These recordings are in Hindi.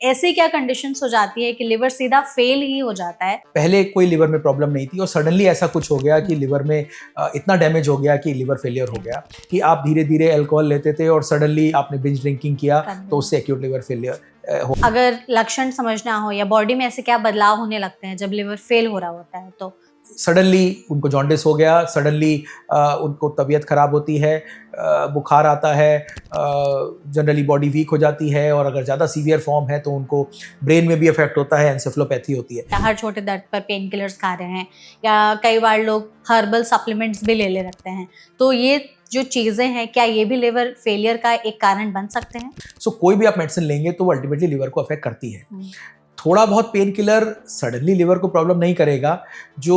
ऐसी क्या कंडीशंस हो जाती है कि लिवर सीधा फेल ही हो जाता है? पहले कोई लिवर में प्रॉब्लम नहीं थी और सडनली ऐसा कुछ हो गया कि लिवर में इतना डैमेज हो गया कि लिवर फेलियर हो गया कि आप धीरे धीरे अल्कोहल लेते थे और सडनली आपने बिंज ड्रिंकिंग किया तो उससे एक्यूट लिवर फेलियर हो। अगर लक्षण समझना हो या बॉडी में ऐसे क्या बदलाव होने लगते हैं जब लिवर फेल हो रहा होता है तो? सडनली उनको जॉन्डिस हो गया, सडनली उनको तबीयत खराब होती है, बुखार आता है, जनरली बॉडी वीक हो जाती है और अगर ज़्यादा सीवियर फॉर्म है तो उनको ब्रेन में भी इफेक्ट होता है, एंसेफेलोपैथी होती है। हर छोटे दर्द पर पेन किलर्स खा रहे हैं या कई बार लोग हर्बल सप्लीमेंट्स भी ले रखते हैं, तो ये जो चीज़ें हैं क्या ये भी लिवर फेलियर का एक कारण बन सकते हैं? कोई भी आप मेडिसिन लेंगे तो वो अल्टीमेटली लिवर को अफेक्ट करती है। थोड़ा बहुत पेन किलर सडनली लिवर को प्रॉब्लम नहीं करेगा। जो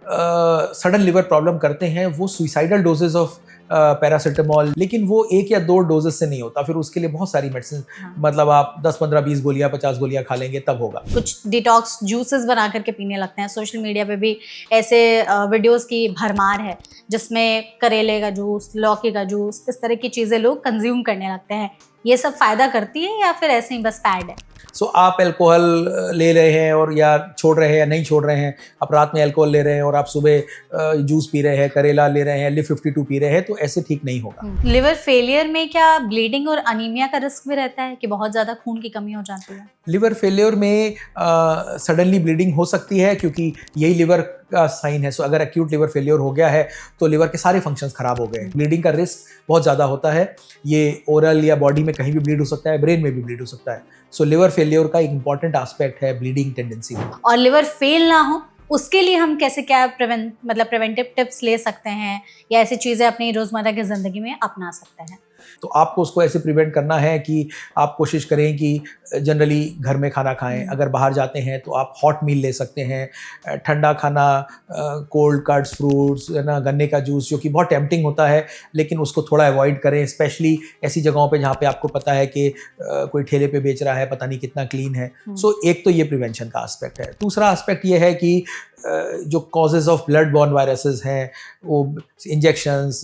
सडन लिवर प्रॉब्लम करते हैं वो सुइसाइडल डोजेस ऑफ पैरासिटामोल, लेकिन वो 1 या 2 डोजेस से नहीं होता, फिर उसके लिए बहुत सारी मेडिसिन मतलब आप 10, 15, 20 गोलियां 50 गोलियां खा लेंगे तब होगा। कुछ डिटॉक्स जूसेस बना करके पीने लगते हैं। सोशल मीडिया पे भी ऐसे वीडियोस की भरमार है जिसमें करेले का जूस, लौकी का जूस, इस तरह की चीज़ें लोग कंज्यूम करने लगते हैं। ये सब फायदा करती है या फिर ऐसे ही बस फैड है? आप अल्कोहल ले रहे हैं और या छोड़ रहे हैं या नहीं छोड़ रहे हैं, आप रात में अल्कोहल ले रहे हैं और आप सुबह जूस पी रहे हैं, करेला ले रहे हैं, लिव 52 पी रहे हैं, तो ऐसे ठीक नहीं होगा। लिवर फेलियर में क्या ब्लीडिंग और अनीमिया का रिस्क भी रहता है कि बहुत ज़्यादा खून की कमी हो जाती है? लिवर फेलियर में सडनली ब्लीडिंग हो सकती है क्योंकि यही लिवर का साइन है। अगर एक्यूट लिवर फेलियर हो गया है तो लिवर के सारे फंक्शंस खराब हो गए। ब्लीडिंग का रिस्क बहुत ज़्यादा होता है। ये ओरल या बॉडी में कहीं भी ब्लीड हो सकता है, ब्रेन में भी ब्लीड हो सकता है। लिवर फेलियर का एक इंपॉर्टेंट एस्पेक्ट है ब्लीडिंग टेंडेंसी। और लिवर फेल ना हो उसके लिए हम कैसे क्या प्रिवेंटिव टिप्स ले सकते हैं या ऐसी चीज़ें अपनी रोज़मर्रा की ज़िंदगी में अपना सकते हैं? तो आपको उसको ऐसे प्रिवेंट करना है कि आप कोशिश करें कि जनरली घर में खाना खाएं। अगर बाहर जाते हैं तो आप हॉट मील ले सकते हैं, ठंडा खाना, कोल्ड कट्स, फ्रूट्स, है ना, गन्ने का जूस, जो कि बहुत टेम्पटिंग होता है लेकिन उसको थोड़ा अवॉइड करें, स्पेशली ऐसी जगहों पे जहाँ पे आपको पता है कि कोई ठेले पे बेच रहा है, पता नहीं कितना क्लीन है। एक तो ये प्रिवेंशन का एस्पेक्ट है। दूसरा एस्पेक्ट ये है कि जो causes of blood born viruses हैं, वो इंजेक्शंस,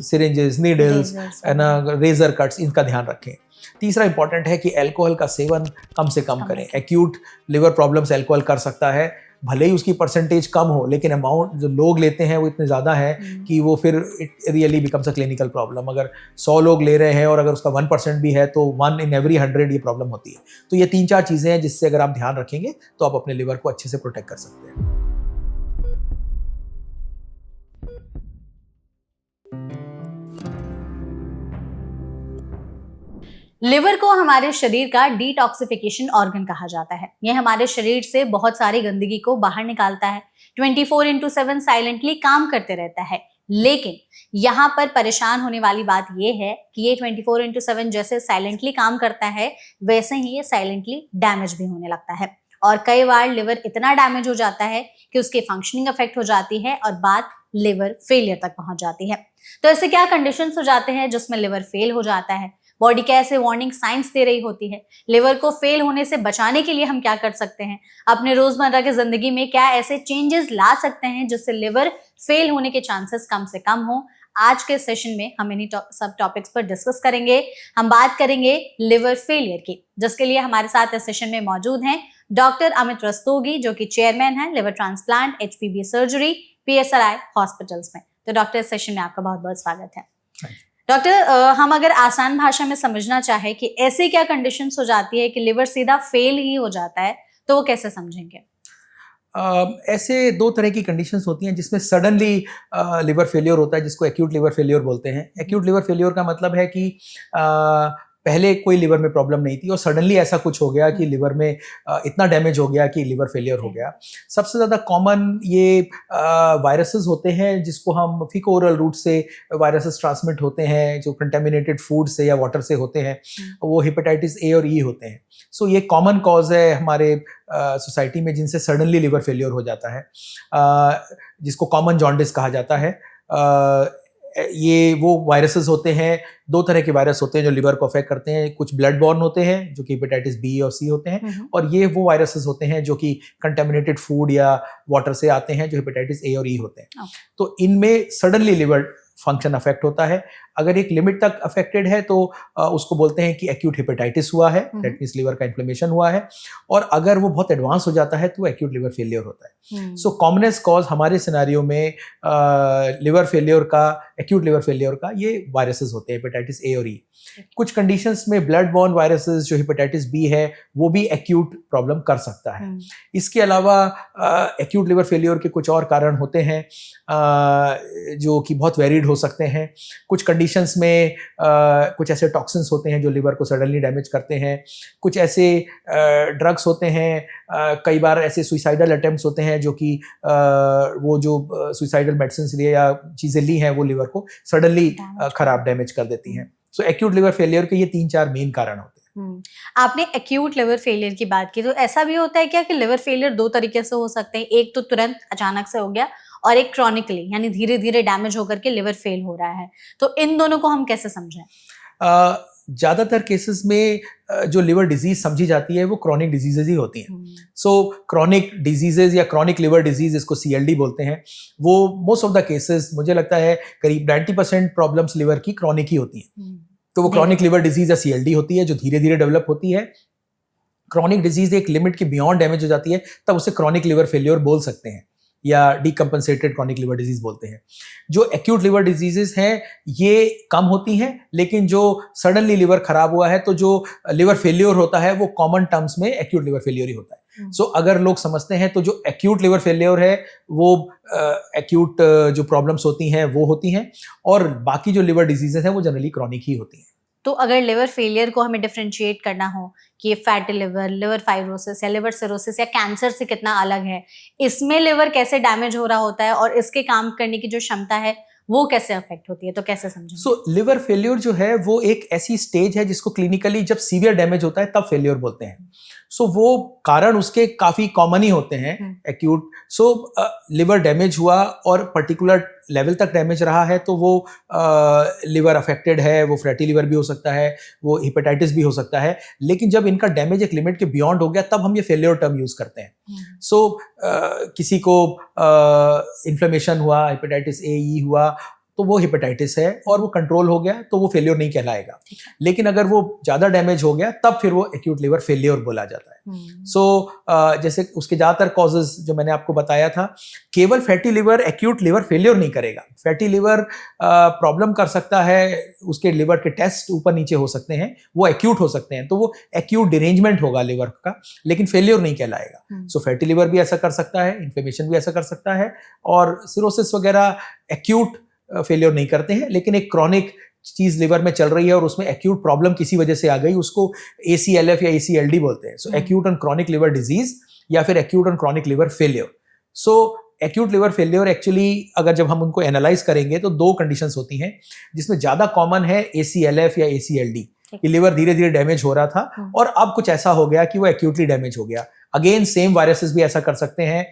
सिरिंजेस, नीडल्स, है ना, रेजर कट्स, इनका ध्यान रखें। तीसरा इंपॉर्टेंट है कि अल्कोहल का सेवन कम से कम करें। एक्यूट लिवर प्रॉब्लम्स अल्कोहल कर सकता है, भले ही उसकी परसेंटेज कम हो, लेकिन अमाउंट जो लोग लेते हैं वो इतने ज़्यादा है कि वो फिर it really becomes a clinical problem. अगर 100 लोग ले रहे हैं और अगर उसका 1% भी है तो 1 in every 100 ये प्रॉब्लम होती है। तो ये 3-4 चीज़ें हैं जिससे अगर आप ध्यान रखेंगे तो आप अपने लिवर को अच्छे से प्रोटेक्ट कर सकते हैं। लिवर को हमारे शरीर का डिटॉक्सिफिकेशन ऑर्गन कहा जाता है। यह हमारे शरीर से बहुत सारी गंदगी को बाहर निकालता है, 24/7 साइलेंटली काम करते रहता है। लेकिन यहाँ पर परेशान होने वाली बात यह है कि ये 24/7 जैसे साइलेंटली काम करता है वैसे ही ये साइलेंटली डैमेज भी होने लगता है और कई बार लिवर इतना डैमेज हो जाता है कि उसकी फंक्शनिंग अफेक्ट हो जाती है और बात लिवर फेलियर तक पहुंच जाती है। तो ऐसे क्या कंडीशंस हो जाते हैं जिसमें लिवर फेल हो जाता है? बॉडी कैसे वार्निंग साइंस दे रही होती है? लिवर को फेल होने से बचाने के लिए हम क्या कर सकते हैं? अपने रोजमर्रा की जिंदगी में क्या ऐसे चेंजेस ला सकते हैं जिससे लिवर फेल होने के चांसेस कम से कम हो? आज के सेशन में हम इन्हीं सब टॉपिक्स पर डिस्कस करेंगे। हम बात करेंगे लिवर फेलियर की, जिसके लिए हमारे साथ इस सेशन में मौजूद हैं डॉक्टर अमित रस्तोगी, जो कि चेयरमैन है liver transplant HPB surgery PSRI hospitals में। तो डॉक्टर, इस सेशन में आपका बहुत बहुत स्वागत है। डॉक्टर, हम अगर आसान भाषा में समझना चाहे कि ऐसी क्या कंडीशंस हो जाती है कि लिवर सीधा फेल ही हो जाता है, तो वो कैसे समझेंगे? ऐसे 2 तरह की कंडीशंस होती हैं जिसमें सडनली लिवर फेलियर होता है, जिसको एक्यूट लिवर फेलियर बोलते हैं। एक्यूट लिवर फेलियर का मतलब है कि पहले कोई लिवर में प्रॉब्लम नहीं थी और सडनली ऐसा कुछ हो गया कि लिवर में इतना डैमेज हो गया कि लिवर फेलियर हो गया। सबसे ज़्यादा कॉमन ये वायरसेस होते हैं जिसको हम फीको ओरल रूट से वायरसेस ट्रांसमिट होते हैं, जो कंटेमिनेटेड फूड से या वाटर से होते हैं, वो हेपेटाइटिस A और E होते हैं। ये कॉमन कॉज है हमारे सोसाइटी में जिनसे सडनली लिवर फेलियर हो जाता है, जिसको कॉमन जॉन्डिस कहा जाता है। ये वो वायरसेस होते हैं, 2 तरह के वायरस होते हैं जो लिवर को अफेक्ट करते हैं। कुछ ब्लड बॉर्न होते हैं जो कि हेपेटाइटिस B और C होते हैं, और ये वो वायरसेस होते हैं जो कि कंटेमिनेटेड फूड या वाटर से आते हैं, जो हेपेटाइटिस A और E होते हैं। तो इनमें सडनली लिवर फंक्शन अफेक्ट होता है। अगर एक लिमिट तक अफेक्टेड है तो उसको बोलते हैं कि एक्यूट हेपेटाइटिस हुआ है, दैट मीन्स लिवर का इन्फ्लेमेशन हुआ है। और अगर वो बहुत एडवांस हो जाता है तो एक्यूट लिवर फेलियर होता है। सो कॉमनेस्ट कॉज हमारे सिनेरियो में लिवर फेलियर का, एक्यूट लिवर फेलियर का, ये वायरसेस होते हैं, हेपेटाइटिस ए और ई। कुछ कंडीशंस में ब्लड बॉर्न वायरसेस जो हेपेटाइटिस बी है वो भी एक्यूट प्रॉब्लम कर सकता है। इसके अलावा एक्यूट लिवर फेलियर के कुछ और कारण होते हैं जो कि बहुत वेरिड हो सकते हैं। कुछ कंडीशंस में कुछ ऐसे टॉक्सिन्स होते हैं जो लिवर को सडनली डैमेज करते हैं। कुछ ऐसे ड्रग्स होते हैं, कई बार ऐसे सुइसाइडल अटेम्प्ट्स होते हैं जो कि वो जो सुइसाइडल मेडिसिन लिए या चीज़ें ली हैं वो लिवर को सडनली खराब डैमेज कर देती हैं। सो एक्यूट लिवर फेलियर के ये 3-4 मेन कारण होते हैं। आपने एक्यूट लिवर फेलियर की बात की, तो ऐसा भी होता है क्या कि लिवर फेलियर 2 तरीके से हो सकते हैं? एक तो तुरंत अचानक से हो गया और एक क्रॉनिकली, यानी धीरे धीरे डैमेज होकर के लिवर फेल हो रहा है। तो इन दोनों को हम कैसे समझें? ज़्यादातर केसेस में जो लिवर डिजीज समझी जाती है वो क्रॉनिक डिजीजेज ही होती हैं। सो क्रॉनिक डिजीजेज या क्रॉनिक लिवर डिजीज, इसको CLD बोलते हैं, वो मोस्ट ऑफ द केसेस मुझे लगता है करीब 90% प्रॉब्लम्स लिवर की क्रॉनिक ही होती हैं। तो वो क्रॉनिक लिवर डिजीज या CLD होती है जो धीरे धीरे डेवलप होती है। क्रॉनिक डिजीज एक लिमिट के बियॉन्ड डैमेज हो जाती है, तब उसे क्रॉनिक लिवर फेलियर बोल सकते हैं या डीकम्पनसेटेड क्रॉनिक लिवर डिजीज बोलते हैं। जो एक्यूट लिवर डिजीजेस हैं ये कम होती हैं, लेकिन जो सडनली लिवर खराब हुआ है तो जो लिवर फेलियर होता है वो कॉमन टर्म्स में एक्यूट लिवर फेलियर ही होता है। सो अगर लोग समझते हैं तो जो एक्यूट लिवर फेलियर है वो एक्यूट जो प्रॉब्लम्स होती हैं वो होती हैं, और बाकी जो लिवर डिजीजेस हैं वो जनरली क्रॉनिक ही होती हैं। तो अगर लिवर फेलियर को हमें डिफरेंशिएट करना हो कि ये फैटी लिवर, लिवर फाइब्रोसिस या लिवर सिरोसिस या कैंसर से कितना अलग है, इसमें लिवर कैसे डैमेज हो रहा होता है और इसके काम करने की जो क्षमता है वो कैसे अफेक्ट होती है, तो कैसे समझें? सो लिवर फेलियर जो है वो एक ऐसी स्टेज है जिसको क्लिनिकली जब सीवियर डैमेज होता है तब फेलियर बोलते हैं। सो वो कारण उसके काफ़ी कॉमन ही होते हैं एक्यूट। सो लिवर डैमेज हुआ और पर्टिकुलर लेवल तक डैमेज रहा है तो वो लिवर अफेक्टेड है, वो फैटी लिवर भी हो सकता है, वो हेपेटाइटिस भी हो सकता है। लेकिन जब इनका डैमेज एक लिमिट के बियॉन्ड हो गया तब हम ये फेलियर टर्म यूज़ करते हैं। सो किसी को इन्फ्लेमेशन हुआ, हेपेटाइटिस ए ई हुआ, तो वो हेपेटाइटिस है और वो कंट्रोल हो गया तो वो फेलियर नहीं कहलाएगा। लेकिन अगर वो ज़्यादा डैमेज हो गया तब फिर वो एक्यूट लिवर फेलियर बोला जाता है। सो जैसे उसके ज़्यादातर कॉजेज जो मैंने आपको बताया था, केवल fatty liver acute liver failure नहीं करेगा। फैटी लिवर प्रॉब्लम कर सकता है, उसके लिवर के टेस्ट ऊपर नीचे हो सकते हैं, वो एक्यूट हो सकते हैं, तो वो एक्यूट डिरेंजमेंट होगा लिवर का, लेकिन फेलियर नहीं कहलाएगा। सो फैटी लिवर भी ऐसा कर सकता है, इन्फ्लेमेशन भी ऐसा कर सकता है, और सिरोसिस वगैरह एक्यूट फेलियर नहीं करते हैं। लेकिन एक क्रॉनिक चीज लिवर में चल रही है और उसमें एक्यूट प्रॉब्लम किसी वजह से आ गई, उसको ACLF या ACLD बोलते हैं। So acute and chronic liver disease या फिर acute and chronic liver failure. So acute liver failure actually अगर जब हम उनको एनालाइज करेंगे तो 2 कंडीशंस होती हैं जिसमें ज्यादा कॉमन है ACLF या ACLD कि लिवर धीरे धीरे डैमेज हो रहा था और अब कुछ ऐसा हो गया कि वो एक्यूटली डैमेज हो गया। अगेन सेम वायरसेस भी ऐसा कर सकते हैं,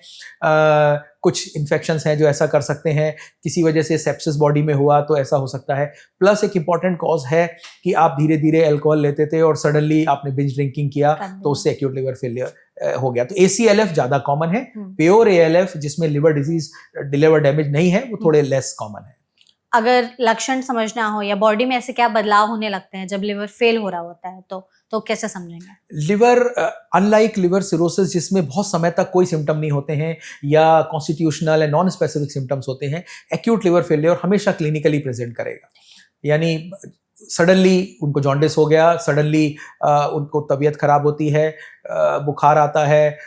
कुछ इन्फेक्शंस हैं जो ऐसा कर सकते हैं, किसी वजह से सेप्सिस बॉडी में हुआ तो ऐसा हो सकता है। प्लस एक इंपॉर्टेंट कॉज है कि आप धीरे धीरे अल्कोहल लेते थे और सडनली आपने बिंज ड्रिंकिंग किया तो उससे एक्यूट लिवर फेलियर हो गया। तो ACLF ज्यादा कॉमन है, प्योर ALF जिसमें लिवर डिजीज लिवर डैमेज नहीं है वो थोड़े लेस कॉमन है। अगर लक्षण समझना हो या बॉडी में ऐसे क्या बदलाव होने लगते हैं जब लिवर फेल हो रहा होता है तो कैसे समझेंगे? लिवर अनलाइक लिवर सिरोसिस जिसमें बहुत समय तक कोई सिम्टम नहीं होते हैं या constitutional and non specific symptoms होते हैं, एक्यूट लिवर फेलियर हमेशा क्लिनिकली प्रेजेंट करेगा। यानी सडनली उनको जॉन्डिस हो गया, सडनली उनको तबीयत खराब होती है, बुखार आता है,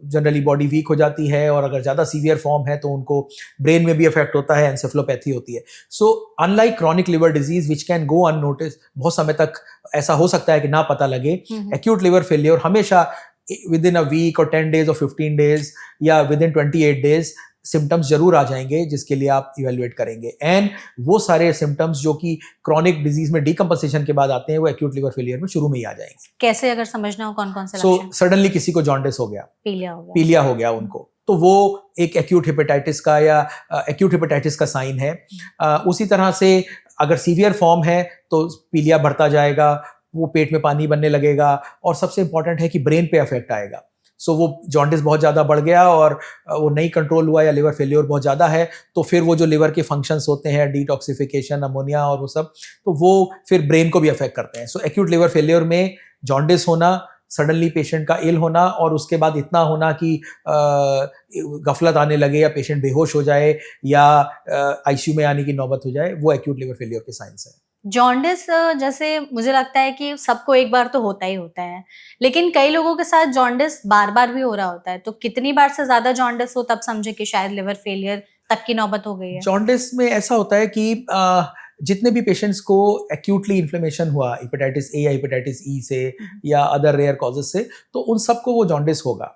जनरली बॉडी वीक हो जाती है, और अगर ज़्यादा सीवियर फॉर्म है तो उनको ब्रेन में भी इफेक्ट होता है, एंसेफेलोपैथी होती है। So unlike chronic liver disease which can go unnoticed, बहुत समय तक ऐसा हो सकता है कि ना पता लगे, एक्यूट लिवर फेलियर हमेशा विद इन अ वीक और 10 डेज और 15 डेज या विद इन 28 डेज सिम्टम्स जरूर आ जाएंगे जिसके लिए आप इवेलुएट करेंगे। एंड वो सारे सिम्टम्स जो कि क्रॉनिक डिजीज में डीकम्पोजिशन के बाद आते हैं वो एक्यूट लिवर फेलियर में शुरू में ही आ जाएंगे। कैसे अगर समझना हो कौन कौन से लक्षण? सडनली किसी को जॉन्डिस हो गया, पीलिया हो गया उनको, तो वो एक एक्यूट हेपेटाइटिस का या एक्यूट हेपेटाइटिस का साइन है। उसी तरह से अगर सीवियर फॉर्म है तो पीलिया बढ़ता जाएगा, वो पेट में पानी बनने लगेगा, और सबसे इंपॉर्टेंट है कि ब्रेन पे अफेक्ट आएगा। सो वो जॉन्डिस बहुत ज़्यादा बढ़ गया और वो नहीं कंट्रोल हुआ या लिवर फेलियर बहुत ज़्यादा है, तो फिर वो जो लिवर के फंक्शंस होते हैं, डिटॉक्सिफिकेशन, अमोनिया और वो सब, तो वो फिर ब्रेन को भी अफेक्ट करते हैं। सो एक्यूट लिवर फेलियर में जॉन्डिस होना, सडनली पेशेंट का इल होना और उसके बाद इतना होना कि गफलत आने लगे या पेशेंट बेहोश हो जाए या आईसीयू में आने की नौबत हो जाए, वो एक्यूट लिवर फेलियर के साइंस है। जॉन्डिस जैसे मुझे लगता है कि सबको एक बार तो होता ही होता है, लेकिन कई लोगों के साथ जॉन्डिस बार बार भी हो रहा होता है, तो कितनी बार से ज्यादा जॉन्डिस हो तब समझे कि शायद लिवर फेलियर तक की नौबत हो गई है? जॉन्डिस में ऐसा होता है कि जितने भी पेशेंट्स को एक्यूटली इन्फ्लेमेशन हुआ हेपेटाइटिस ए या हेपेटाइटिस ई से या अदर रेयर कॉजेस से, तो उन सबको वो जॉन्डिस होगा।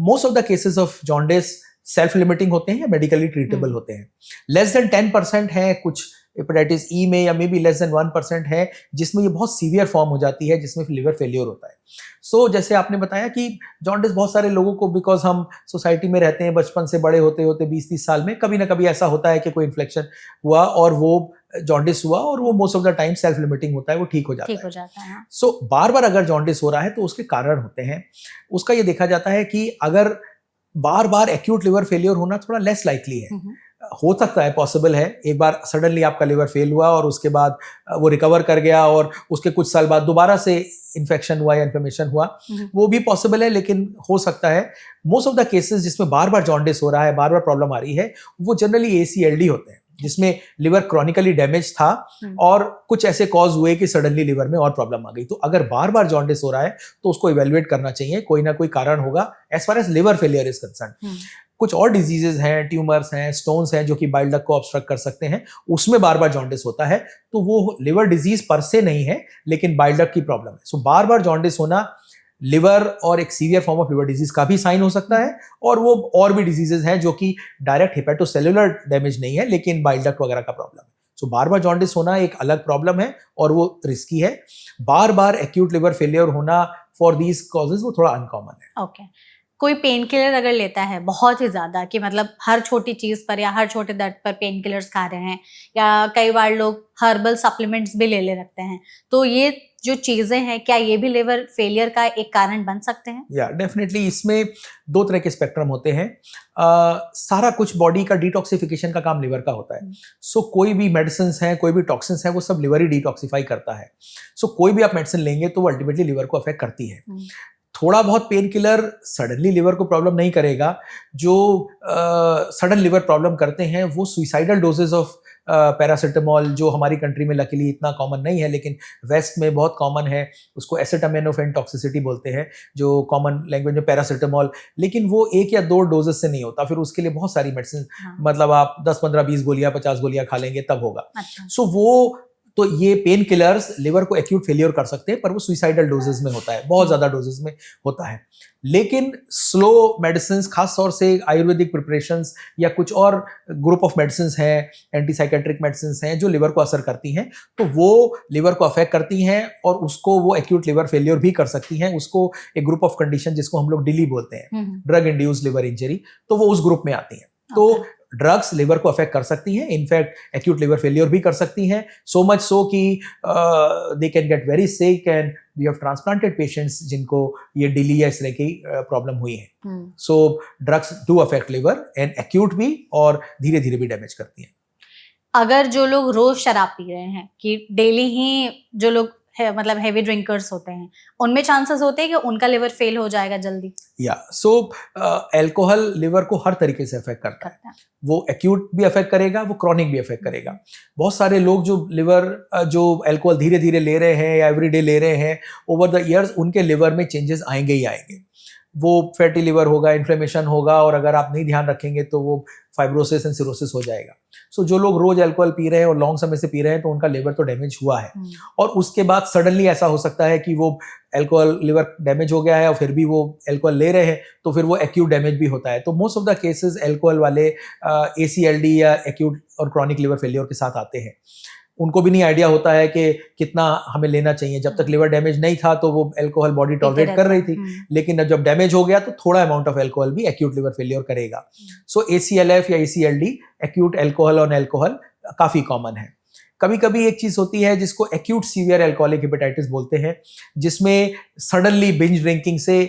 Most of the cases of jaundice self limiting होते हैं या मेडिकली ट्रीटेबल होते हैं। लेस देन 10% है कुछ हेपेटाइटिस ई में, या मे बी लेस देन 1% है जिसमें ये बहुत सीवियर फॉर्म हो जाती है, जिसमें लिवर फेलियर होता है। सो जैसे आपने बताया कि जॉन्डिस बहुत सारे लोगों को, बिकॉज हम सोसाइटी में रहते हैं, बचपन से बड़े होते होते 20-30 साल में कभी ना कभी ऐसा होता है कि कोई इन्फ्लेक्शन हुआ और वो जॉन्डिस हुआ, और वो most of the time self limiting होता है, वो ठीक हो जाता है। सो बार बार अगर जॉन्डिस हो रहा है तो उसके कारण होते हैं। उसका ये देखा जाता है कि अगर बार बार एक्यूट लिवर फेलियर होना थोड़ा लेस लाइकली है, हो सकता है, पॉसिबल है, एक बार सडनली आपका लिवर फेल हुआ और उसके बाद वो रिकवर कर गया और उसके कुछ साल बाद दोबारा से इन्फेक्शन हुआ या इन्फ्लेमेशन हुआ, वो भी पॉसिबल है, लेकिन हो सकता है। मोस्ट ऑफ द केसेस जिसमें बार बार जॉन्डिस हो रहा है, बार बार प्रॉब्लम आ रही है, वो जनरली ACLD होते हैं, जिसमें लिवर क्रॉनिकली डैमेज था और कुछ ऐसे कॉज हुए कि सडनली लिवर में और प्रॉब्लम आ गई। तो अगर बार बार जॉन्डिस हो रहा है तो उसको इवेल्युएट करना चाहिए, कोई ना कोई कारण होगा as far as liver failure is concern. कुछ और डिजीजेज हैं, ट्यूमर्स हैं, स्टोन्स हैं जो कि बाइल डक्ट को ऑब्स्ट्रक्ट कर सकते हैं, उसमें बार बार जॉन्डिस होता है, तो वो लिवर डिजीज पर से नहीं है, लेकिन बाइल डक्ट की प्रॉब्लम है। सो बार बार जॉन्डिस होना लिवर और एक severe form of liver disease का भी साइन हो सकता है, और वो और भी डिजीजेज हैं जो कि डायरेक्ट हेपेटोसेलुलर डैमेज नहीं है, लेकिन बाइल डक्ट वगैरह का प्रॉब्लम है। सो बार बार जॉन्डिस होना एक अलग प्रॉब्लम है और वो रिस्की है। बार बार एक्यूट लिवर फेलियर होना फॉर दीज कॉजेज वो थोड़ा अनकॉमन है। ओके। कोई पेन किलर अगर लेता है बहुत ही ज्यादा, कि मतलब हर छोटी चीज पर या हर छोटे दर्द पर पेन किलर्स खा रहे हैं, या कई बार लोग हर्बल सप्लीमेंट्स भी ले रखते हैं, तो ये जो चीजें हैं, क्या ये भी लिवर फेलियर का एक कारण बन सकते हैं? या डेफिनेटली इसमें दो तरह के स्पेक्ट्रम होते हैं। सारा कुछ बॉडी का डिटॉक्सिफिकेशन का काम लिवर का होता है। सो कोई भी मेडिसिन हैं, कोई भी टॉक्सिन्स हैं, वो सब लिवर ही डिटॉक्सिफाई करता है। सो कोई भी आप मेडिसिन लेंगे तो वो अल्टीमेटली लिवर को अफेक्ट करती है। थोड़ा बहुत पेन किलर सडनली लिवर को प्रॉब्लम नहीं करेगा। जो सडन लिवर प्रॉब्लम करते हैं वो सुइसाइडल डोजेज ऑफ पैरासिटामोल, जो हमारी कंट्री में लकीली इतना कॉमन नहीं है लेकिन वेस्ट में बहुत कॉमन है, उसको एसिटामिनोफेन टॉक्सिसिटी बोलते हैं, जो कॉमन लैंग्वेज में पैरासिटामोल, लेकिन वो 1 या 2 डोजेस से नहीं होता, फिर उसके लिए बहुत सारी मेडिसिन, मतलब आप 10, 15, 20 गोलियां, 50 गोलियां खा लेंगे तब होगा। सो वो तो ये पेन किलर्स लिवर को एक्यूट फेलियर कर सकते हैं, पर वो सुइसाइडल डोजेस में होता है, बहुत ज्यादा डोजेस में होता है। लेकिन स्लो मेडिसिन, खास तौर से आयुर्वेदिक प्रिपरेशंस या कुछ और ग्रुप ऑफ मेडिसिन हैं, एंटीसाइकेट्रिक मेडिसिन हैं जो लिवर को असर करती हैं, तो वो लिवर को अफेक्ट करती हैं और उसको वो एक्यूट लिवर फेलियर भी कर सकती हैं। उसको एक ग्रुप ऑफ कंडीशन जिसको हम लोग डिली बोलते हैं, ड्रग इंड्यूस्ड लिवर इंजरी, तो वो उस ग्रुप में आती हैं। तो ड्रग्स लिवर को अफेक्ट कर सकती हैं, इनफैक्ट एक्यूट लिवर फेलियर भी कर सकती हैं, सो मच सो कि they can get very sick, and we have transplanted patients जिनको ये डिली या इस तरह की प्रॉब्लम हुई है। सो drugs do affect liver and acute भी, और धीरे धीरे भी डैमेज करती हैं। अगर जो लोग रोज शराब पी रहे हैं, कि डेली ही जो लोग मतलब हेवी ड्रिंकर्स होते हैं, उनमें चांसेस होते हैं कि उनका लिवर फेल हो जाएगा जल्दी? या सो अल्कोहल लिवर को हर तरीके से अफेक्ट करता है। वो एक्यूट भी अफेक्ट करेगा, वो क्रॉनिक भी अफेक्ट करेगा। बहुत सारे लोग जो लिवर जो अल्कोहल धीरे धीरे ले रहे हैं या एवरीडे ले रहे हैं, ओवर द ईयर्स उनके लिवर में चेंजेस आएंगे ही आएंगे। वो फैटी लिवर होगा, इन्फ्लेमेशन होगा, और अगर आप नहीं ध्यान रखेंगे तो वो फाइब्रोसिस एंड सिरोसिस हो जाएगा। सो जो लोग रोज अल्कोहल पी रहे हैं और लॉन्ग समय से पी रहे हैं, तो उनका लिवर तो डैमेज हुआ है, और उसके बाद सडनली ऐसा हो सकता है कि वो अल्कोहल लिवर डैमेज हो गया है और फिर भी वो अल्कोहल ले रहे हैं, तो फिर वो एक्यूट डैमेज भी होता है। तो most of the cases alcohol वाले ACLD या एक्यूट और क्रॉनिक लिवर फेलियर के साथ आते हैं। उनको भी नहीं आइडिया होता है कि कितना हमें लेना चाहिए। जब तक लिवर डैमेज नहीं था तो वो अल्कोहल बॉडी टॉलरेट कर रही थी, लेकिन जब डैमेज हो गया तो थोड़ा अमाउंट ऑफ अल्कोहल भी एक्यूट लिवर फेलियर करेगा। सो ACLF या ACLD, acute alcohol on alcohol, काफी कॉमन है। कभी कभी एक चीज होती है जिसको एक्यूट सीवियर अल्कोहलिक हेपेटाइटिस बोलते हैं, जिसमें सडनली बिंज ड्रिंकिंग से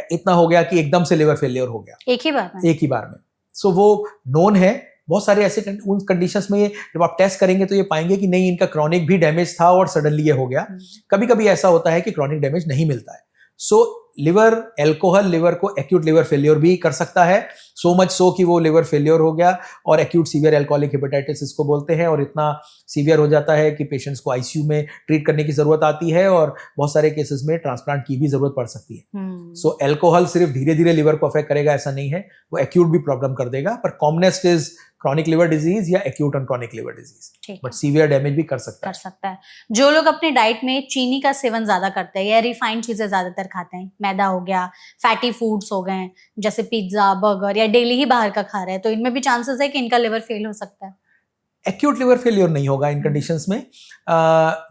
इतना हो गया कि एकदम से लिवर फेलियर हो गया एक ही बार में। सो वो नोन है। बहुत सारे ऐसे उन कंडीशंस में जब आप टेस्ट करेंगे तो ये पाएंगे कि नहीं, इनका क्रॉनिक भी डैमेज था और सडनली ये हो गया। कभी कभी ऐसा होता है कि क्रॉनिक डैमेज नहीं मिलता है। सो लिवर एल्कोहल लिवर को एक्यूट लिवर फेलियर भी कर सकता है, सो मच सो कि वो लिवर फेलियर हो गया और एक्यूट सीवियर एल्कोहलिक हेपेटाइटिस इसको बोलते हैं, और इतना सीवियर हो जाता है कि पेशेंट्स को आईसीयू में ट्रीट करने की जरूरत आती है और बहुत सारे केसेस में ट्रांसप्लांट की भी जरूरत पड़ सकती है। सो एल्कोहल सिर्फ धीरे धीरे लिवर को अफेक्ट करेगा ऐसा नहीं है, वो एक्यूट भी प्रॉब्लम कर देगा, पर commonest is chronic liver disease या acute and chronic liver disease, but severe damage भी कर सकता है। जो लोग अपने डाइट में चीनी का सेवन ज्यादा करते हैं या रिफाइंड चीजें ज्यादातर खाते हैं, मैदा हो गया, फैटी फूड्स हो गए जैसे पिज्जा बर्गर, या डेली ही बाहर का खा रहे हैं, तो इनमें भी चांसेस है कि इनका लिवर फेल हो सकता है। एक्यूट लिवर फेलियर नहीं होगा इन कंडीशंस में।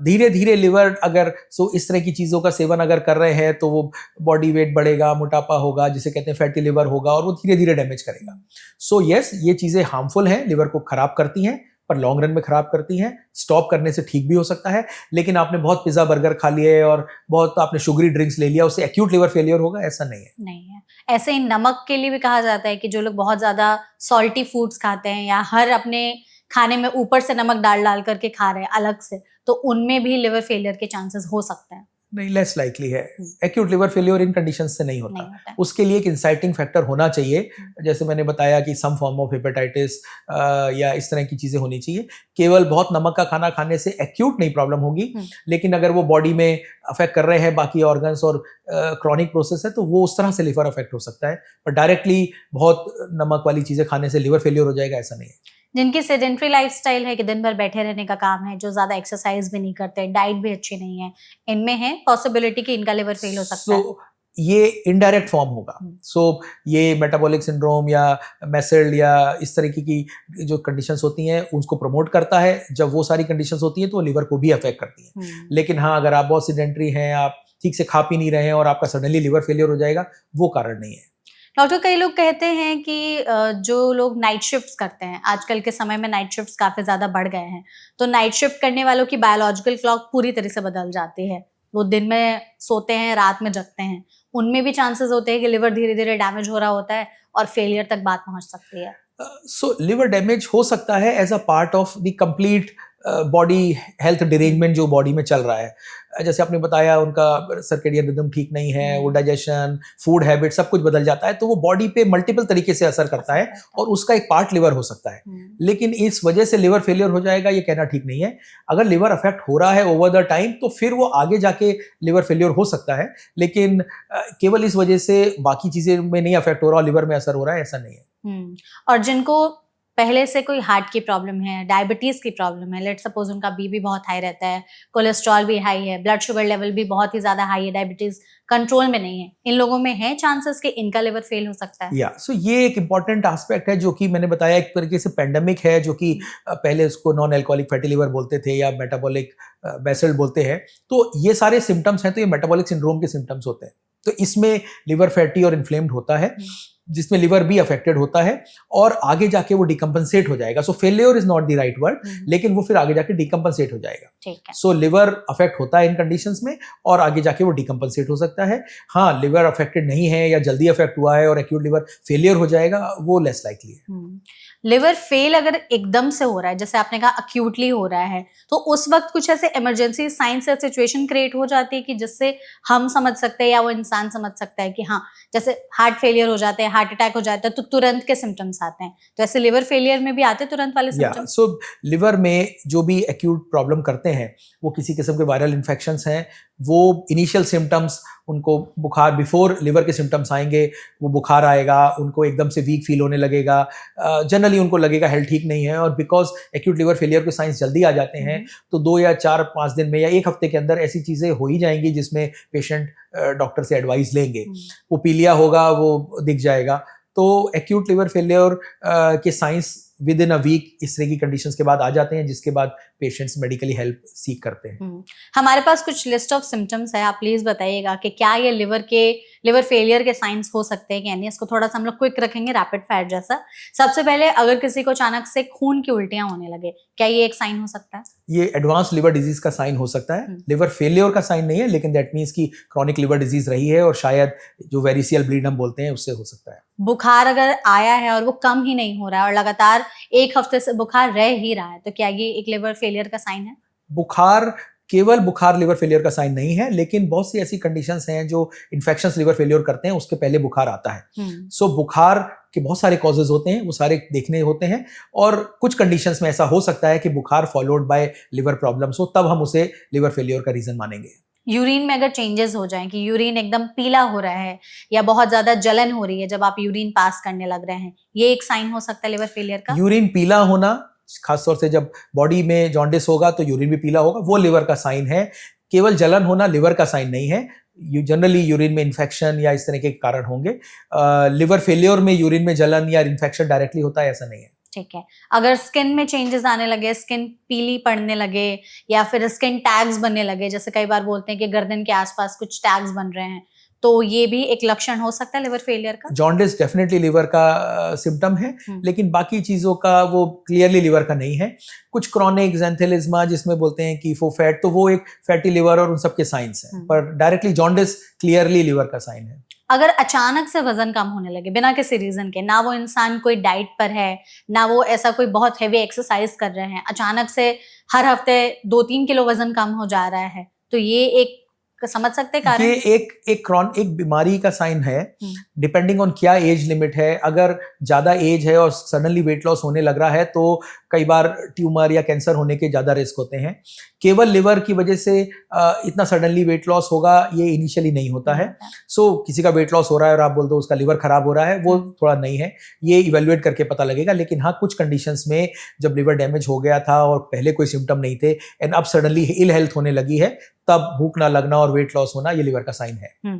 धीरे धीरे लिवर अगर इस तरह की चीज़ों का सेवन अगर कर रहे हैं तो वो बॉडी वेट बढ़ेगा, मोटापा होगा, जिसे कहते हैं फैटी लिवर होगा, और वो धीरे धीरे डैमेज करेगा। सो यस, ये चीज़ें हार्मफुल हैं, लिवर को खराब करती हैं, पर लॉन्ग रन में खराब करती हैं। स्टॉप करने से ठीक भी हो सकता है, लेकिन आपने बहुत पिज्जा बर्गर खा लिए और बहुत आपने शुगरी ड्रिंक्स ले लिया, उससे एक्यूट लिवर फेलियर होगा ऐसा नहीं है। ऐसे ही नमक के लिए भी कहा जाता है कि जो लोग बहुत ज्यादा सॉल्टी फूड्स खाते हैं या हर अपने खाने में ऊपर से नमक डाल करके खा रहे हैं अलग से, तो उनमें भी लिवर फेलियर के चांसेस हो सकते हैं। नहीं, लेस लाइकली है। Acute liver failure in conditions से नहीं होता। उसके लिए एक इंसाइटिंग फैक्टर होना चाहिए, जैसे मैंने बताया कि सम फॉर्म ऑफ हेपेटाइटिस या इस तरह की चीजें होनी चाहिए। केवल बहुत नमक का खाना खाने से एक्यूट नहीं प्रॉब्लम होगी, लेकिन अगर वो बॉडी में अफेक्ट कर रहे हैं बाकी ऑर्गन्स और क्रॉनिक प्रोसेस है तो वो उस तरह से लिवर अफेक्ट हो सकता है, पर डायरेक्टली बहुत नमक वाली चीजें खाने से लिवर फेलियर हो जाएगा ऐसा नहीं है। जिनकी सेडेंटरी लाइफस्टाइल है कि दिन भर बैठे रहने का काम है, जो ज्यादा एक्सरसाइज भी नहीं करते, डाइट भी अच्छी नहीं है, इनमें है पॉसिबिलिटी कि इनका लिवर फेल हो सकता है। ये इनडायरेक्ट फॉर्म होगा। ये मेटाबॉलिक सिंड्रोम या मेसेल्ड या इस तरीके की जो कंडीशंस होती हैं उसको प्रमोट करता है। जब वो सारी कंडीशंस होती हैं तो वो लिवर को भी अफेक्ट करती हैं। लेकिन हाँ, अगर आप बहुत सेडेंटरी हैं, आप ठीक से खा पी नहीं रहे हैं और आपका सडनली लिवर फेलियर हो जाएगा, वो कारण नहीं है। डॉक्टर, कई लोग कहते हैं कि जो लोग नाइट शिफ्ट्स करते हैं, आजकल के समय में नाइट शिफ्ट्स काफी ज्यादा बढ़ गए हैं, तो नाइट शिफ्ट करने वालों की बायोलॉजिकल क्लॉक पूरी तरह से बदल जाती है। वो दिन में सोते हैं, रात में जगते हैं, उनमें भी चांसेस होते हैं कि लिवर धीरे धीरे डैमेज हो रहा होता है और फेलियर तक बात पहुंच सकती है। लिवर डैमेज हो सकता है as a part of the complete body health derangement जो बॉडी में चल रहा है। जैसे आपने बताया, उनका सर्केडियन रिदम ठीक नहीं है, वो डाइजेशन, फूड हैबिट सब कुछ बदल जाता है, तो वो बॉडी पे मल्टीपल तरीके से असर करता है और उसका एक पार्ट लिवर हो सकता है। लेकिन इस वजह से लिवर फेलियर हो जाएगा ये कहना ठीक नहीं है। अगर लिवर अफेक्ट हो रहा है ओवर द टाइम तो फिर वो आगे जाके लिवर फेलियर हो सकता है, लेकिन केवल इस वजह से बाकी चीजें में नहीं अफेक्ट हो रहा और लिवर में असर हो रहा है ऐसा नहीं है। और जिनको पहले से कोई हार्ट की प्रॉब्लम है, डायबिटीज की प्रॉब्लम है, लेट सपोज उनका बीपी बहुत हाई रहता है, कोलेस्ट्रॉल भी हाई है, ब्लड शुगर लेवल भी बहुत ही ज्यादा हाई है, डायबिटीज कंट्रोल में नहीं है, इन लोगों में है चांसेस कि इनका लिवर फेल हो सकता है। ये एक इंपॉर्टेंट एस्पेक्ट है जो कि मैंने बताया, एक तरीके से पेंडेमिक है, जो कि पहले उसको नॉन एल्कोहलिक फैटी लिवर बोलते थे या मेटाबॉलिक बेसल बोलते हैं। तो ये सारे सिम्टम्स हैं, तो ये मेटाबॉलिक सिंड्रोम के सिम्टम्स होते हैं। तो इसमें लिवर फैटी और इन्फ्लेम्ड होता है, जिसमें लिवर भी अफेक्टेड होता है और आगे जाके वो डिकम्पनसेट हो जाएगा। सो failure is not the right word, लेकिन वो फिर आगे जाके डिकम्पनसेट हो जाएगा। सो लिवर अफेक्ट होता है इन कंडीशंस में और आगे जाके वो डिकम्पनसेट हो सकता है। हाँ, लिवर अफेक्टेड नहीं है या जल्दी अफेक्ट हुआ है और एक्यूट लिवर फेलियर हो जाएगा, वो लेस लाइकली है। लिवर फेल अगर एकदम से हो रहा है, जैसे आपने कहा अक्यूटली हो रहा है, तो उस वक्त कुछ ऐसे इमरजेंसी साइंस या सिचुएशन क्रिएट हो जाती है कि जिससे हम समझ सकते हैं या वो इंसान समझ सकता है कि हाँ, जैसे हार्ट फेलियर हो जाते हैं, हार्ट अटैक हो जाता है, तो तुरंत के सिम्टम्स आते हैं, तो ऐसे लिवर फेलियर में भी आते हैं तुरंत वाले सिम्टम्स। सो लिवर में जो भी एक्यूट प्रॉब्लम करते हैं वो किसी किस्म के वायरल इन्फेक्शंस हैं। वो इनिशियल सिम्टम्स, उनको बुखार, बिफोर लिवर के सिम्टम्स आएंगे वो बुखार आएगा, उनको एकदम से वीक फील होने लगेगा, जनरली उनको लगेगा हेल्थ ठीक नहीं है, और बिकॉज एक्यूट लिवर फेलियर के साइंस जल्दी आ जाते हैं तो 2 या 4-5 दिन में या 1 हफ्ते के अंदर ऐसी चीज़ें हो ही जाएंगी जिसमें पेशेंट डॉक्टर से एडवाइस लेंगे। वो पीलिया होगा, वो दिख जाएगा। तो एक्यूट लिवर फेलियर के signs within a week इस तरह की कंडीशंस के बाद आ जाते हैं, जिसके बाद पेशेंट्स मेडिकली हेल्प सीख करते हैं। हमारे पास कुछ लिस्ट ऑफ सिम्टम्स है, आप प्लीज बताइएगा कि क्या ये लिवर के लिवर फेलियर के साइंस हो सकते हैं कि यानी इसको थोड़ा सा हम लोग क्विक रखेंगे, रैपिड फायर जैसा। सबसे पहले अगर किसी को अचानक से खून की उल्टियां होने लगे, क्या ये एक साइन हो सकता है? ये एडवांस लिवर डिजीज का साइन हो सकता है। लिवर फेलियर का साइन नहीं है, लेकिन दैट मीन्स की क्रॉनिक लिवर डिजीज रही है और शायद जो वेरिसियल ब्लीड हम बोलते हैं उससे हो सकता है। बुखार अगर आया है और वो कम ही नहीं हो रहा है और लगातार 1 हफ्ते से बुखार रह ही रहा है, तो क्या ये एक लिवर फेलियर का साइन है? केवल बुखार लिवर फेलियर का साइन नहीं है, लेकिन बहुत सी ऐसी कंडीशंस हैं जो इन्फेक्शंस लिवर फेलियर करते हैं, उसके पहले बुखार आता है। सो बुखार के बहुत सारे कॉजेज होते हैं, वो सारे देखने होते हैं, और कुछ कंडीशंस में ऐसा हो सकता है कि बुखार फॉलोड बाय लिवर प्रॉब्लम्स हो, तब हम उसे लिवर फेलियर का रीजन मानेंगे। यूरिन में अगर चेंजेस हो जाएं कि यूरिन एकदम पीला हो रहा है या बहुत ज्यादा जलन हो रही है जब आप यूरिन पास करने लग रहे हैं, ये एक साइन हो सकता है लिवर फेलियर का? यूरिन पीला होना, खासतौर से जब बॉडी में जॉन्डिस होगा तो यूरिन भी पीला होगा, वो लिवर का साइन है। केवल जलन होना लिवर का साइन नहीं है। जनरली यूरिन में इन्फेक्शन या इस तरह के कारण होंगे। लिवर फेलियर में यूरिन में जलन या इन्फेक्शन डायरेक्टली होता है, ऐसा नहीं है। ठीक है। अगर स्किन में चेंजेस आने लगे, स्किन पीली पड़ने लगे या फिर स्किन टैग्स बनने लगे, जैसे कई बार बोलते हैं कि गर्दन के आसपास कुछ टैग्स बन रहे हैं, तो ये भी एक लक्षण हो सकता है लिवर फेलियर का? जॉन्डिस डेफिनेटली लिवर का सिम्टम है, लेकिन बाकी चीजों का वो क्लियरली लिवर का नहीं है। कुछ क्रॉनिक ज़ैंथेलिज्मा जिसमें बोलते हैं कि फैट, तो वो एक फैटी लिवर और उन सब के साइंस हैं, पर डायरेक्टली जॉन्डिस क्लियरली लिवर का साइन है। अगर अचानक से वजन कम होने लगे बिना किसी रीजन के, ना वो इंसान कोई डाइट पर है, ना वो ऐसा कोई बहुत हेवी एक्सरसाइज कर रहे हैं, अचानक से हर हफ्ते 2-3 किलो वजन कम हो जा रहा है, तो ये एक समझ सकते कारण? ये एक बीमारी का साइन है, डिपेंडिंग ऑन क्या एज लिमिट है। अगर ज्यादा एज है और सडनली वेट लॉस होने लग रहा है तो कई बार ट्यूमर या कैंसर होने के ज्यादा रिस्क होते हैं। केवल लिवर की वजह से इतना सडनली वेट लॉस होगा ये इनिशियली नहीं होता है। सो किसी का वेट लॉस हो रहा है और आप बोल दो उसका लिवर खराब हो रहा है, वो थोड़ा नहीं है, ये इवेल्युएट करके पता लगेगा। लेकिन हाँ, कुछ कंडीशंस में जब लिवर डैमेज हो गया था और पहले कोई सिम्टम नहीं थे एंड अब सडनली इल हेल्थ होने लगी है, तब भूख ना लगना और वेट लॉस होना ये लिवर का साइन है।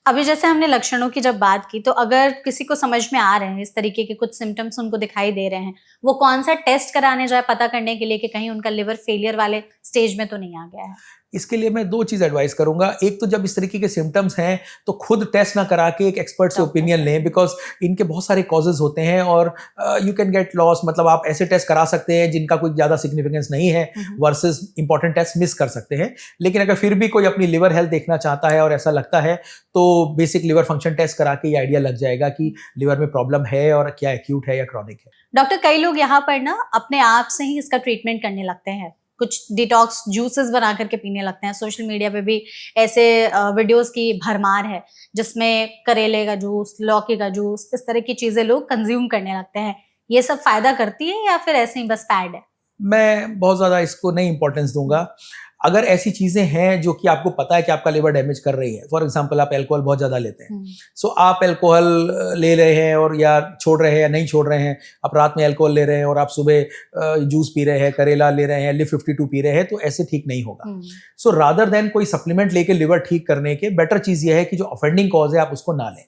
अभी जैसे हमने लक्षणों की जब बात की, तो अगर किसी को समझ में आ रहे हैं इस तरीके के कुछ सिम्टम्स उनको दिखाई दे रहे हैं, वो कौन सा टेस्ट कराने जाए पता करने के लिए कि कहीं उनका लिवर फेलियर वाले स्टेज में तो नहीं आ गया है? इसके लिए मैं 2 चीज एडवाइस करूंगा। एक तो जब इस तरीके के सिम्टम्स हैं तो खुद टेस्ट ना करा के एक एक्सपर्ट से ओपिनियन लें, बिकॉज इनके बहुत सारे कॉजेज होते हैं और यू कैन गेट लॉस। मतलब आप ऐसे टेस्ट करा सकते हैं जिनका कोई ज्यादा सिग्निफिकेंस नहीं है वर्सेस इंपॉर्टेंट टेस्ट मिस कर सकते हैं। लेकिन अगर फिर भी कोई अपनी लिवर हेल्थ देखना चाहता है और ऐसा लगता है तो बेसिक लिवर फंक्शन टेस्ट करा के ये आइडिया लग जाएगा कि लिवर में प्रॉब्लम है और क्या एक्यूट है या क्रॉनिक है। डॉक्टर, कई लोग यहाँ पर ना अपने आप से ही इसका ट्रीटमेंट करने लगते हैं, कुछ डिटॉक्स जूसेस बना करके पीने लगते हैं। सोशल मीडिया पे भी ऐसे वीडियोस की भरमार है जिसमें करेले का जूस, लौकी का जूस, इस तरह की चीजें लोग कंज्यूम करने लगते हैं। ये सब फायदा करती है या फिर ऐसे ही बस फैड है? मैं बहुत ज्यादा इसको नहीं इंपॉर्टेंस दूंगा। अगर ऐसी चीजें हैं जो कि आपको पता है कि आपका लिवर डैमेज कर रही है, फॉर एग्जांपल आप अल्कोहल बहुत ज्यादा लेते हैं, सो आप अल्कोहल ले रहे हैं और या छोड़ रहे हैं या नहीं छोड़ रहे हैं, आप रात में अल्कोहल ले रहे हैं और आप सुबह जूस पी रहे हैं, करेला ले रहे हैं, लिव 52 पी रहे हैं, तो ऐसे ठीक नहीं होगा। सो रादर देन कोई सप्लीमेंट लेके लिवर ठीक करने के, बेटर चीज यह है कि जो ऑफेंडिंग कॉज है आप उसको ना लें।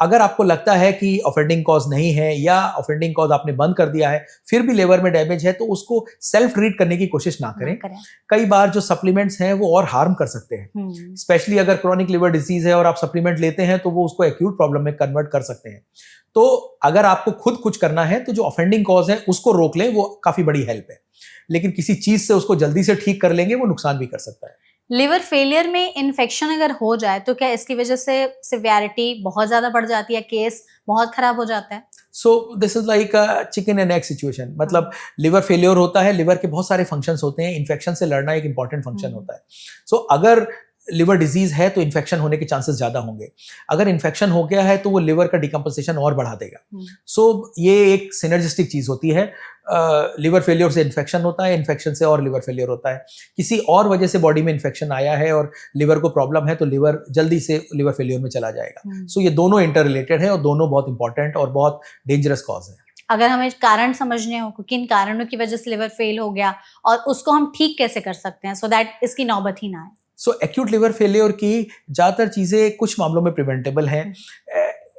अगर आपको लगता है कि ऑफेंडिंग कॉज नहीं है या ऑफेंडिंग कॉज आपने बंद कर दिया है फिर भी लिवर में डैमेज है, तो उसको सेल्फ ट्रीट करने की कोशिश ना करें। कई बार जो सप्लीमेंट्स हैं वो और हार्म कर सकते हैं, स्पेशली अगर क्रॉनिक लिवर डिजीज है और आप सप्लीमेंट लेते हैं तो वो उसको एक्यूट प्रॉब्लम में कन्वर्ट कर सकते हैं। तो अगर आपको खुद कुछ करना है तो जो ऑफेंडिंग कॉज है उसको रोक लें, वो काफी बड़ी हेल्प है। लेकिन किसी चीज से उसको जल्दी से ठीक कर लेंगे वो नुकसान भी कर सकता है। लिवर फेलियर में इन्फेक्शन अगर हो जाए तो क्या इसकी वजह से सिवियरिटी बहुत ज्यादा बढ़ जाती है, केस बहुत खराब हो जाता है? So this is like a chicken and egg situation. मतलब लिवर फेलियर होता है, लिवर के बहुत सारे फंक्शंस होते हैं, इन्फेक्शन से लड़ना एक इंपॉर्टेंट फंक्शन होता है। सो अगर लिवर डिजीज है तो इन्फेक्शन होने के चांसेस ज्यादा होंगे। अगर इन्फेक्शन हो गया है तो वो लिवर का डिकम्पोजिशन और बढ़ा देगा। सो ये एक सिनर्जिस्टिक चीज होती है। लिवर फेलियर से इन्फेक्शन होता है, इन्फेक्शन से और लिवर फेलियर होता है। किसी और वजह से बॉडी में इन्फेक्शन आया है और लिवर को प्रॉब्लम है तो लिवर जल्दी से लिवर फेलियर में चला जाएगा। सो ये दोनों इंटर रिलेटेड है और दोनों बहुत इंपॉर्टेंट और बहुत डेंजरस कॉज है। अगर हमें कारण समझने हो कि किन कारणों की वजह से लिवर फेल हो गया और उसको हम ठीक कैसे कर सकते हैं सो दैट इसकी नौबत ही ना आए। सो एक्यूट लिवर फेलियर की ज़्यादातर चीज़ें कुछ मामलों में प्रिवेंटेबल हैं।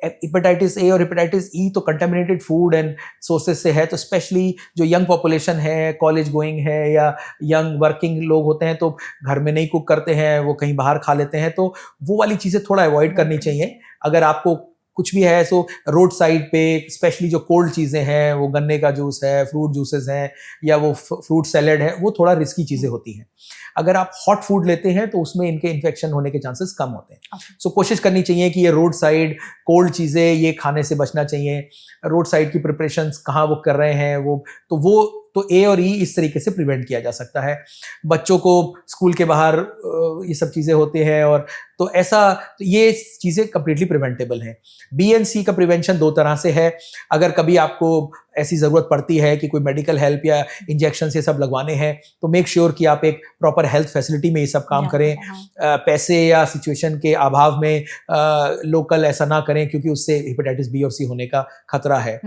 हेपेटाइटिस ए और हेपेटाइटिस ई तो कंटेमिनेटेड फूड एंड सोर्सेज से है, तो स्पेशली जो यंग पॉपुलेशन है, कॉलेज गोइंग है या यंग वर्किंग लोग होते हैं, तो घर में नहीं कुक करते हैं, वो कहीं बाहर खा लेते हैं, तो वो वाली चीज़ें थोड़ा अवॉइड करनी चाहिए। अगर आपको कुछ भी है, सो रोड साइड पे स्पेशली जो कोल्ड चीज़ें हैं, वो गन्ने का जूस है, फ्रूट जूसेस हैं, या वो फ्रूट सैलेड है, वो थोड़ा रिस्की चीज़ें होती हैं। अगर आप हॉट फूड लेते हैं तो उसमें इनके इन्फेक्शन होने के चांसेस कम होते हैं। सो कोशिश करनी चाहिए कि ये रोड साइड कोल्ड चीज़ें ये खाने से बचना चाहिए। रोड साइड की प्रिपरेशंस कहाँ वो कर रहे हैं, वो तो ए और ई इस तरीके से प्रिवेंट किया जा सकता है। बच्चों को स्कूल के बाहर ये सब चीज़ें होती हैं, और तो ये चीज़ें कंप्लीटली प्रिवेंटेबल हैं। बी एंड सी का प्रिवेंशन दो तरह से है। अगर कभी आपको ऐसी ज़रूरत पड़ती है कि कोई मेडिकल हेल्प या इंजेक्शन ये सब लगवाने हैं, तो मेक श्योर कि आप एक प्रॉपर हेल्थ फैसिलिटी में ये सब काम करें। पैसे या सिचुएशन के अभाव में लोकल ऐसा ना करें, क्योंकि उससे हेपेटाइटिस बी और सी होने का खतरा है।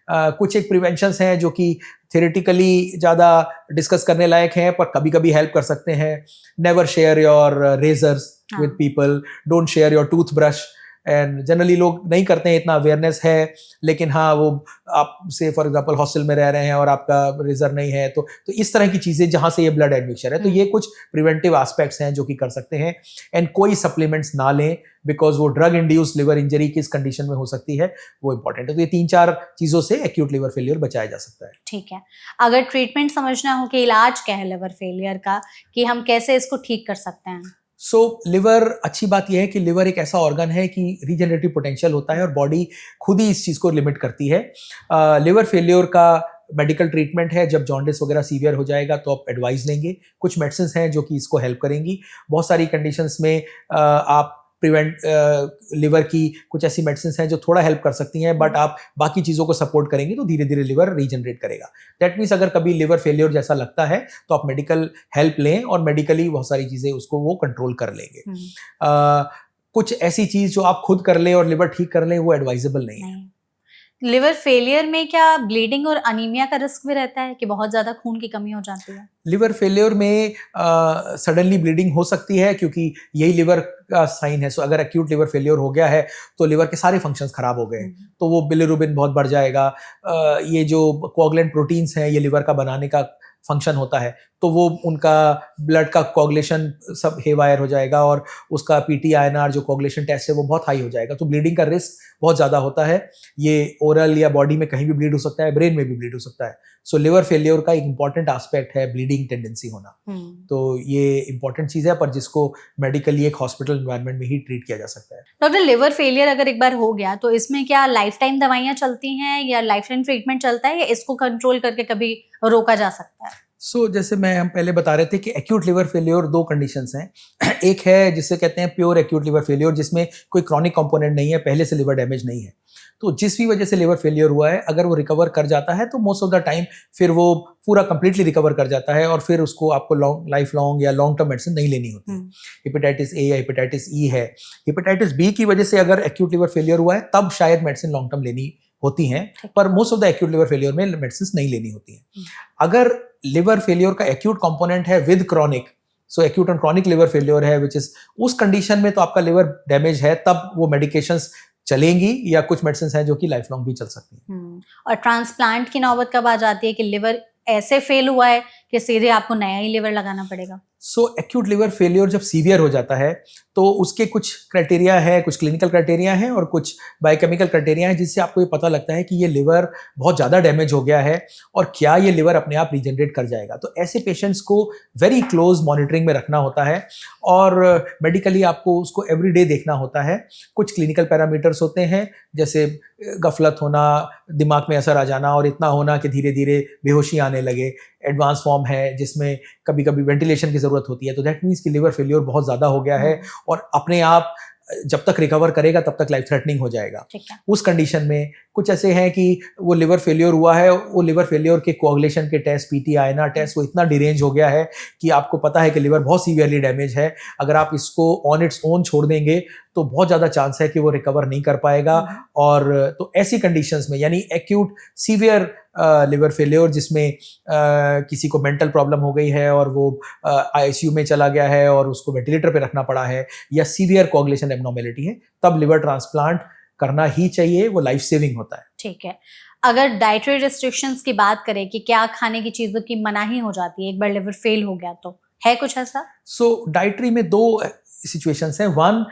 कुछ एक प्रिवेंशंस हैं जो कि थ्योरेटिकली ज़्यादा डिस्कस करने लायक हैं, पर कभी कभी हेल्प कर सकते हैं। Never share your razors with people, don't share your toothbrush. And generally लोग नहीं करते हैं, इतना अवेयरनेस है, लेकिन हाँ, वो आप से फॉर एग्जांपल हॉस्टल में रह रहे हैं और आपका रेजर नहीं है, तो इस तरह की चीज़ें जहाँ से ये ब्लड एडमिक्सचर है, तो ये कुछ प्रिवेंटिव एस्पेक्ट्स हैं जो कि कर सकते हैं। एंड कोई सप्लीमेंट्स ना लें, बिकॉज वो ड्रग इंड्यूस्ड लिवर इंजरी किस कंडीशन में हो सकती है वो इंपॉर्टेंट है। तो ये 3-4 चीज़ों से एक्यूट लिवर फेलियर बचाया जा सकता है। ठीक है, अगर ट्रीटमेंट समझना हो कि इलाज क्या है लिवर फेलियर का, कि हम कैसे इसको ठीक कर सकते हैं? लिवर, अच्छी बात यह है कि लिवर एक ऐसा ऑर्गन है कि रीजनरेटिव पोटेंशियल होता है और बॉडी खुद ही इस चीज़ को लिमिट करती है। लिवर फेलियर का मेडिकल ट्रीटमेंट है, जब जॉन्डिस वगैरह सीवियर हो जाएगा तो आप एडवाइस लेंगे। कुछ मेडिसिन हैं जो कि इसको हेल्प करेंगी। बहुत सारी कंडीशंस में आप प्रिवेंट लिवर की कुछ ऐसी मेडिसिन हैं जो थोड़ा हेल्प कर सकती हैं, बट आप बाकी चीज़ों को सपोर्ट करेंगे तो धीरे धीरे लिवर रीजनरेट करेगा। दैट मीन्स अगर कभी लिवर फेलियर जैसा लगता है तो आप मेडिकल हेल्प लें, और मेडिकली बहुत सारी चीज़ें उसको वो कंट्रोल कर लेंगे। कुछ ऐसी चीज़ जो आप खुद कर लें और लिवर ठीक कर लें, वो एडवाइजेबल नहीं है। लिवर फेलियर में क्या ब्लीडिंग और अनीमिया का रिस्क भी रहता है, कि बहुत ज़्यादा खून की कमी हो जाती है? लिवर फेलियर में सडनली ब्लीडिंग हो सकती है, क्योंकि यही लिवर का साइन है। सो अगर एक्यूट लिवर फेलियर हो गया है तो लिवर के सारे फंक्शंस खराब हो गए, तो वो बिलिरुबिन बहुत बढ़ जाएगा। ये जो कोआगुलेंट प्रोटीन्स हैं, ये लिवर का बनाने का फंक्शन होता है, तो वो उनका ब्लड का कोआगुलेशन सब हेवायर हो जाएगा, और उसका PTINR जो कोआगुलेशन टेस्ट है वो बहुत हाई हो जाएगा। तो ब्लीडिंग का रिस्क बहुत ज़्यादा होता है। ये ओरल या बॉडी में कहीं भी ब्लीड हो सकता है, ब्रेन में भी ब्लीड हो सकता है। सो लिवर फेलियर का एक इंपॉर्टेंट एस्पेक्ट है ब्लीडिंग टेंडेंसी होना। तो ये इंपॉर्टेंट चीज़ है, पर जिसको मेडिकली एक हॉस्पिटल एनवायरनमेंट में ही ट्रीट किया जा सकता है। डॉक्टर, लिवर फेलियर अगर एक बार हो गया तो इसमें क्या लाइफ टाइम दवाइयाँ चलती हैं या लाइफ टाइम ट्रीटमेंट चलता है, या इसको कंट्रोल करके कभी रोका जा सकता है? जैसे हम पहले बता रहे थे कि एक्यूट लिवर फेलियर दो कंडीशंस हैं। एक है जिसे कहते हैं प्योर एक्यूट लिवर फेलियर, जिसमें कोई क्रॉनिक कंपोनेंट नहीं है, पहले से लिवर डैमेज नहीं है। तो जिस भी वजह से लिवर फेलियर हुआ है, अगर वो रिकवर कर जाता है तो मोस्ट ऑफ द टाइम फिर वो पूरा कंप्लीटली रिकवर कर जाता है, और फिर उसको आपको लाइफ लॉन्ग या लॉन्ग टर्म मेडिसिन नहीं लेनी होती है। हेपेटाइटिस ए या हेपेटाइटिस ई है। हेपेटाइटिस बी की वजह से अगर एक्यूट लिवर फेलियर हुआ है, तब शायद मेडिसिन लॉन्ग टर्म लेनी होती हैं, पर most of the acute liver failure में मेडिसिन नहीं लेनी होती हैं। अगर लिवर फेलियर का एक्यूट कंपोनेंट है with chronic, so acute and chronic liver failure है, विच इज उस कंडीशन में तो आपका लिवर डैमेज है, तब वो मेडिकेशंस चलेंगी, या कुछ मेडिसिन हैं जो कि लाइफ लॉन्ग भी चल सकती हैं। और ट्रांसप्लांट की नौबत कब आ जाती है कि लिवर ऐसे फेल हुआ है कि सीधे आपको नया ही लिवर लगाना पड़ेगा? एक्यूट लिवर फेलियर जब सीवियर हो जाता है तो उसके कुछ क्राइटेरिया है, कुछ क्लिनिकल क्राइटेरिया हैं और कुछ बायोकेमिकल क्राइटेरिया हैं, जिससे आपको ये पता लगता है कि ये लिवर बहुत ज़्यादा डैमेज हो गया है और क्या ये लिवर अपने आप रीजनरेट कर जाएगा। तो ऐसे पेशेंट्स को वेरी क्लोज मॉनिटरिंग में रखना होता है, और मेडिकली आपको उसको एवरीडे देखना होता है। कुछ क्लिनिकल पैरामीटर्स होते हैं, जैसे गफलत होना, दिमाग में असर आ जाना, और इतना होना कि धीरे धीरे बेहोशी आने लगे। एडवांस फॉर्म है जिसमें कभी कभी वेंटिलेशन की ज़रूरत होती है, तो दैट मीन्स कि लिवर फेलियर बहुत ज़्यादा हो गया है और अपने आप जब तक रिकवर करेगा तब तक लाइफ थ्रेटनिंग हो जाएगा। उस कंडीशन में कुछ ऐसे हैं कि वो लिवर फेलियर हुआ है, वो लिवर फेलियर के कोआगुलेशन के टेस्ट, PTINR टेस्ट, वो इतना डिरेंज हो गया है कि आपको पता है कि लिवर बहुत सीवियरली डैमेज है। अगर आप इसको ऑन इट्स ओन छोड़ देंगे तो बहुत ज़्यादा चांस है कि वो रिकवर नहीं कर पाएगा। और तो ऐसी कंडीशंस में, यानी एक्यूट सीवियर लिवर फेलियर जिसमें किसी को मेंटल प्रॉब्लम हो गई है और वो ICU में चला गया है और उसको वेंटिलेटर पे रखना पड़ा है, या सीवियर कोआगुलेशन एब्नॉर्मेलिटी है, तब लिवर ट्रांसप्लांट करना ही चाहिए, वो लाइफ सेविंग होता है। ठीक है, अगर डाइटरी रिस्ट्रिक्शंस की बात करें कि क्या खाने की चीजों की मनाही हो जाती है एक बार लिवर फेल हो गया तो, है कुछ ऐसा? सो डाइटरी में दो सिचुएशंस हैं। वन,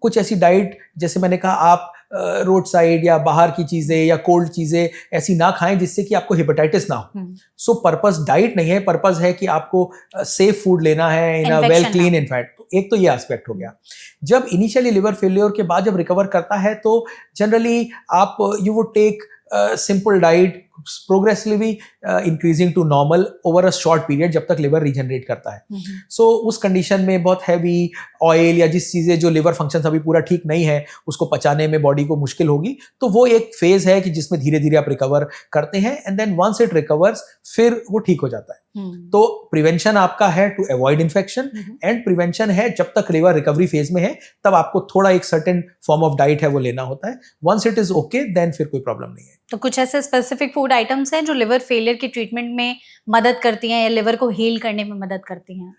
कुछ ऐसी डाइट जैसे मैंने कहा, आप रोड साइड या बाहर की चीज़ें या कोल्ड चीज़ें ऐसी ना खाएं जिससे कि आपको हेपेटाइटिस ना हो। सो पर्पस डाइट नहीं है, पर्पस है कि आपको सेफ फूड लेना है इन अ वेल क्लीन इनफैक्ट। एक तो ये एस्पेक्ट हो गया। जब इनिशियली लिवर फेलियर के बाद जब रिकवर करता है तो जनरली आप you would take simple diet progressively increasing to normal over a short period जब तक लिवर रीजनरेट करता है। सो उस कंडीशन में बहुत हैवी ऑयल या जिस चीज़ें जो लिवर फंक्शन अभी पूरा ठीक नहीं है उसको पचाने में बॉडी को मुश्किल होगी, तो वो एक फेज है कि जिसमें धीरे धीरे आप रिकवर करते हैं and then once it recovers फिर वो ठीक हो जाता है। तो प्रिवेंशन आपका है to avoid infection and prevention है जब तक लिवर रिकवरी फेज में है तब आपको थोड़ा एक सर्टेन फॉर्म ऑफ डाइट है वो लेना होता है। Once it is okay then फिर कोई प्रॉब्लम नहीं है। तो कुछ ऐसे स्पेसिफिक फूड आइटम्स हैं जो लिवर फेलियर की ट्रीटमेंट में मदद करती हैं या लिवर को हील करने में मदद करती हैं?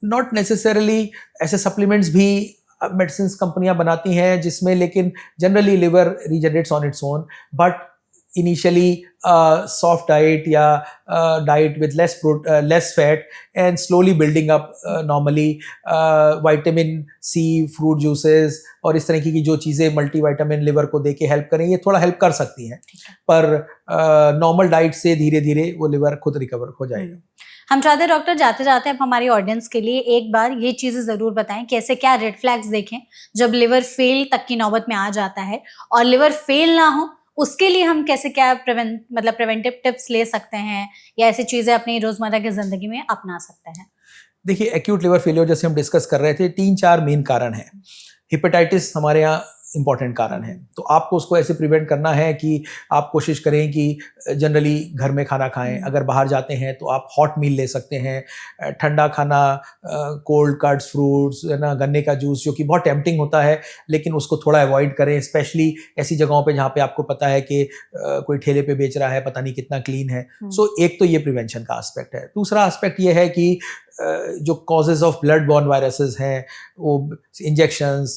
नॉट नेसेसरली, ऐसे सप्लीमेंट्स भी मेडिसिन कंपनियां बनाती हैं जिसमें, लेकिन generally liver regenerates on its own, but initially soft diet या diet with less fat and slowly building up normally vitamin C, fruit juices और इस तरह की जो चीज़ें मल्टीविटामिन लिवर को दे के हेल्प करें, ये थोड़ा हेल्प कर सकती हैं, पर नॉर्मल डाइट से धीरे धीरे वो लिवर खुद रिकवर हो जाएगा। हम चाहते हैं डॉक्टर जाते जाते आप हमारी ऑडियंस के लिए एक बार ये चीज़ें ज़रूर बताएं कि ऐसे क्या रेड फ्लैग्स देखें जब लिवर फेल तक की नौबत में आ जाता है, और लिवर फेल ना हो उसके लिए हम कैसे क्या प्रिवेंटिव टिप्स ले सकते हैं या ऐसी चीज़ें अपनी रोज़मर्रा की ज़िंदगी में अपना सकते हैं। देखिए, एक्यूट लिवर फेलियर जैसे हम डिस्कस कर रहे थे, 3-4 मेन कारण हैं। हेपेटाइटिस हमारे यहाँ इंपॉर्टेंट कारण है, तो आपको उसको ऐसे प्रिवेंट करना है कि आप कोशिश करें कि जनरली घर में खाना खाएं। अगर बाहर जाते हैं तो आप हॉट मील ले सकते हैं, ठंडा खाना, कोल्ड कट्स फ्रूट्स है ना, गन्ने का जूस, जो कि बहुत टेम्पटिंग होता है लेकिन उसको थोड़ा अवॉइड करें, स्पेशली ऐसी जगहों पे जहाँ पे आपको पता है कि कोई ठेले पे बेच रहा है, पता नहीं कितना क्लीन है। सो एक तो ये प्रिवेंशन का एस्पेक्ट है। दूसरा एस्पेक्ट ये है कि जो causes of blood born viruses हैं, वो इंजेक्शंस,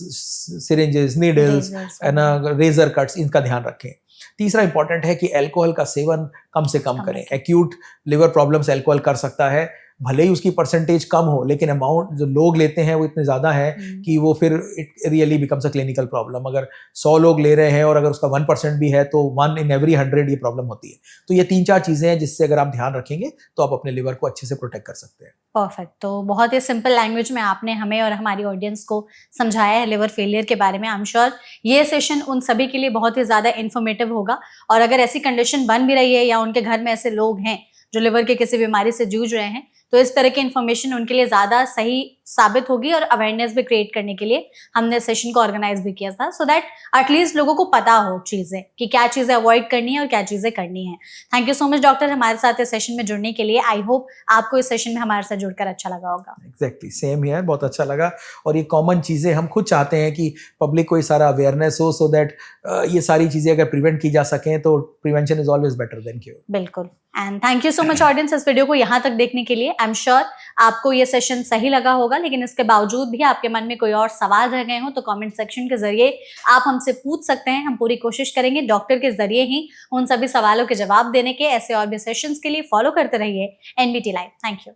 सिरिंजेस, नीडल्स है ना, रेजर कट्स, इनका ध्यान रखें। तीसरा इंपॉर्टेंट है कि अल्कोहल का सेवन कम से कम करें। एक्यूट लिवर प्रॉब्लम्स अल्कोहल कर सकता है, भले ही उसकी परसेंटेज कम हो, लेकिन अमाउंट जो लोग लेते हैं वो इतने ज़्यादा है कि वो फिर it really becomes a clinical problem. अगर 100 लोग ले रहे हैं और अगर उसका 1% भी है तो 1 in every 100 ये प्रॉब्लम होती है। तो ये 3-4 चीज़ें हैं जिससे अगर आप ध्यान रखेंगे तो आप अपने लिवर को अच्छे से प्रोटेक्ट कर सकते हैं। परफेक्ट। तो बहुत ही सिंपल लैंग्वेज में आपने हमें और हमारी ऑडियंस को समझाया है लिवर फेलियर के बारे में। आई एम श्योर ये सेशन उन सभी के लिए बहुत ही ज़्यादा इन्फॉर्मेटिव होगा, और अगर ऐसी कंडीशन बन भी रही है या उनके घर में ऐसे लोग हैं जो लिवर के किसी बीमारी से जूझ रहे हैं, तो इस तरह की इन्फॉर्मेशन उनके लिए ज़्यादा सही साबित होगी, और अवेयरनेस भी क्रिएट करने के लिए हमने सेशन को ऑर्गेनाइज भी किया था, सो दैट एटलीस्ट लोगों को पता हो चीज़ें कि क्या चीज़ें अवॉइड करनी है और क्या चीज़ें करनी है। Thank you so much doctor हमारे साथ इस सेशन में जुड़ने के लिए। आई होप आपको इस सेशन में हमारे साथ जुड़कर अच्छा लगा होगा। एग्जैक्टली सेम हियर, बहुत अच्छा लगा, और ये कॉमन चीज़ें हम खुद चाहते हैं कि पब्लिक को ये सारा अवेयरनेस हो, सो दैट ये सारी चीज़ें अगर प्रिवेंट की जा सकें तो prevention is always better than cure. बिल्कुल। And thank you so much audience इस वीडियो को यहाँ तक देखने के लिए। आई एम श्योर आपको ये सेशन सही लगा होगा, लेकिन इसके बावजूद भी आपके मन में कोई और सवाल रह गए हो तो कमेंट सेक्शन के जरिए आप हमसे पूछ सकते हैं। हम पूरी कोशिश करेंगे डॉक्टर के जरिए ही उन सभी सवालों के जवाब देने के। ऐसे और भी सेशंस के लिए फॉलो करते रहिए NBT लाइव। Thank you.